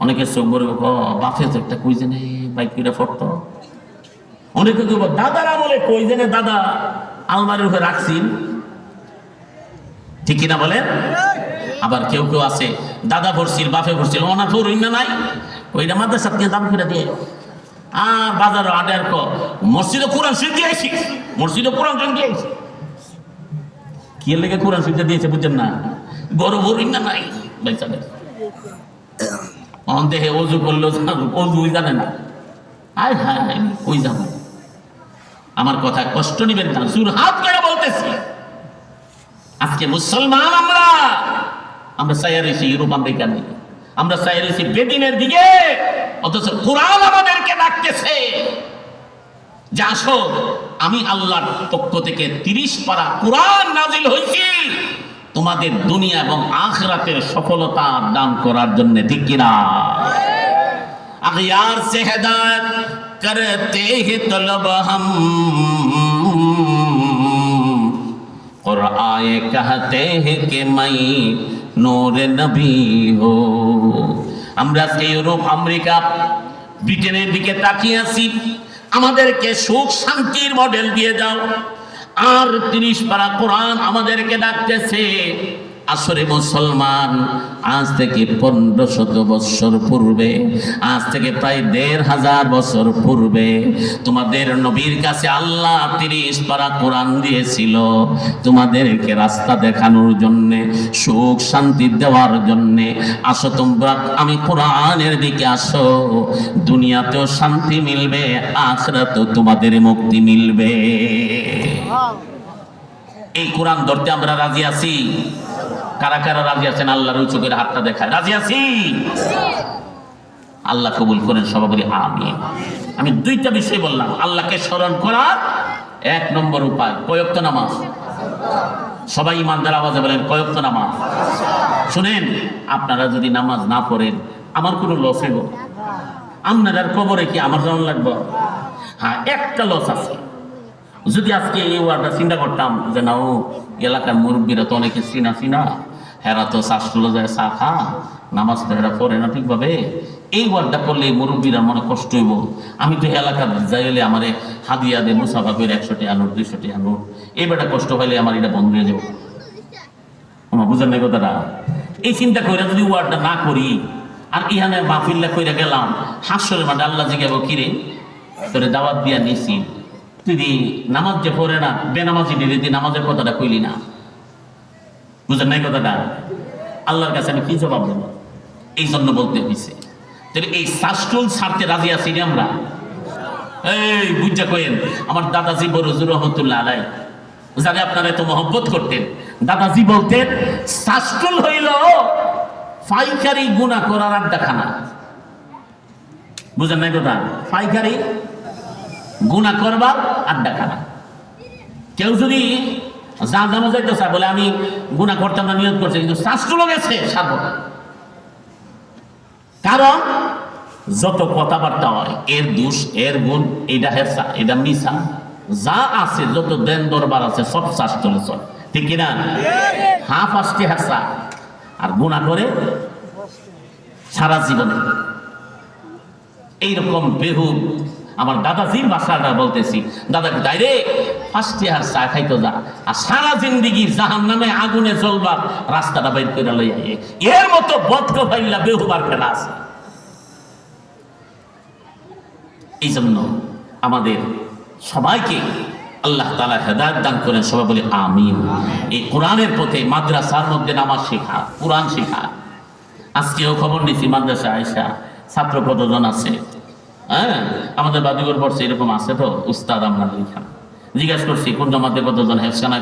অনেকের চোখ বড় বাফে তো একটা কই জেনে বাইক কিরা ফটো, অনেকে কেউ দাদার আমলে কই জেনে দাদা আলমারির উপরে রাখছিল, ঠিক কিনা বলেন? আবার কেউ কেউ আছে দাদা ভরছিল বাপে ভরছিল ওনা তো রইনা নাই, ওইটা মাদ্রাসা দিয়ে দাম করে দিয়ে আর বাজার আডার মসজিদে কোরআন শরীফ দিয়ে আইছি, মসজিদে কোরআন শরীফ দিয়ে আইছি, কি লেগে কোরআন শরীফ দিয়েছে বুঝছেন না? বড় রইনা নাই বেচাদের দেহে অজু করলো, অজু জানে না। আয় হ্যাঁ ওই যাবো, আমার কথা কষ্ট নিবেন না, সুর হাত করে বলতেছি। আজকে মুসলমান আমরা চাইয়া রয়েছি ইউরোপ আমেরিকার দিকে, আমরা চাইয়া রয়েছি বেদিনের দিকে, অথচ কোরআন আমাদেরকে ডাকতেছে যে আসো আমি আল্লাহর পক্ষ থেকে 30 পারা কোরআন নাজিল হয়েছি তোমাদের দুনিয়া এবং আখিরাতের সফলতা দান করার জন্য, ঠিক কিনা? अग़यार से हिदायत करते ही तलब हम क़ुरआन कहते हैं कि मैं नूर नबी हो। আমরা ইউরোপ আমেরিকা ব্রিটেনের দিকে তাকিয়ে আছি, আমাদেরকে সুখ শান্তির মডেল দিয়ে দাও, আর 30 পারা কোরআন আমাদেরকে ডাকতেছে। আসরে মুসলমান, আজ থেকে 1500 বছর পূর্বে, আজ থেকে প্রায় 1500 বছর পূর্বে তোমাদের নবীর কাছে আল্লাহ 30 পারা কোরআন দিয়েছিল তোমাদেরকে রাস্তা দেখানোর জন্য, সুখ শান্তি দেওয়ার জন্য। আসো তোমরা আমি কোরআনের দিকে আসো, দুনিয়াতেও শান্তি মিলবে, আখিরাতেও তোমাদের মুক্তি মিলবে। এই কোরআন ধরতে আমরা রাজি আছি? কারা কারা রাজি আছেন? আল্লাহর উঁচু করে হাতটা দেখায়, রাজি আছি? আল্লাহ কবুল করেন, সবাই বলি আমিন। আমি 2টা বিষয় বললাম, আল্লাহকে স্মরণ করার 1 নম্বর উপায় কয়ক্ত নামাজ। সবাই ইমানদার আওয়াজে বলেন কয়ক্ত নামাজ। শুনেন, আপনারা যদি নামাজ না পড়েন আমার কোনো লস হইব? আপনার কবরে কি আমার জানা লাগবে? হ্যাঁ, একটা লস আছে। যদি আজকে এই ওয়ার্ডটা চিন্তা করতাম যে না, ও এলাকার মুরব্বীরা তো অনেকে চিনা, হেরা তো শ্বাসগুলো যায় চা খা, নামাজ তো হেরা পড়ে না ঠিকভাবে, এই ওয়ার্ডটা করলে মুরব্বীরা মনে কষ্ট হইব। আমি তো এলাকার যাইলে আমার হাদিয়া দে মুসাফা করে 100 টাকা নোট 200 টাকা নোট, এই বেটা কষ্ট পাইলে আমার এটা বন্ধ হয়ে যাবো। আমার বুঝেন না কথাটা? এই চিন্তা করে যদি ওয়ার্ডটা না করি, আর ইহানে মাহফিল্লা কইরা গেলাম, হাস্যের মাঠে আল্লাহ জিজ্ঞাবো কিরে তোরে দাওয়াত দিয়া নিছি, তুই নামাজ যে পড়ে না, বেনামাজি দিলি, তুই নামাজের কথাটা কইলি না। বুঝেন নাই কথাটা? আল্লাহর কাছে আমি কি জবাব দেব? এই জন্য বলতে হয়েছে। এই শাস্ত্রুল ছাড়তে রাজি আছি না আমরা? এই বুঝা কইেন, আমার দাদাজি বরজুর রহমতুল্লাহ আলাই, জানে আপনারা এত মহব্বত করতেন, দাদাজি বলতেন শাস্ত্রুল হইল পাইকারি গুনাহ করার আড্ডাখানা। বুঝেন নাই কথা? পাইকারি গুনাহ করবার আড্ডাখানা। কেউ যদি জাহান্নামে যাইতে চায়, বলে আমি গুনাহ করতাম না, নিয়ত করছে, কিন্তু শাস্ত্র গেছে সারব। কারণ যত কথাবার্তা হয়, এর দোষ এর গুণ, এটা হেরসা এটা মিশা, যা আছে যত দেন দরবার আছে সব শাস্ত্র চলে, ঠিক কিনা? হাফ আসতে হেরসা আর গুনাহ করে সারা জীবনে। এইরকম বেহুদ আমার দাদাজির বাসাটা বলতেছি, দাদাকে ডাইরেক্ট ফার্স্ট ইয়ার চা খাইতো যা, আর সারা জিন্দিগির জাহান্নামে আগুনে জ্বলবার রাস্তাটা বের করে লইয়া, এর মতো বদক ফাইল্লা বেহুবার ফেলা আছে। এই জন্য আমাদের সবাইকে আল্লাহ তাআলা হেদায়েত দান করেন, সবাই বলে আমিন। এই কোরআনের পথে মাদ্রাসার মধ্যে নামাজ শেখা, কোরআন শেখা। আজকেও খবর নিছি মাদ্রাসা আয়েশা ছাত্র কতজন আছে? হ্যাঁ, আমাদের বাদুগর পড়ছে, এরকম আছে তো উস্তাদ। আমরা জিজ্ঞাসা করছি কোন জমাতে কতজন হেফসানা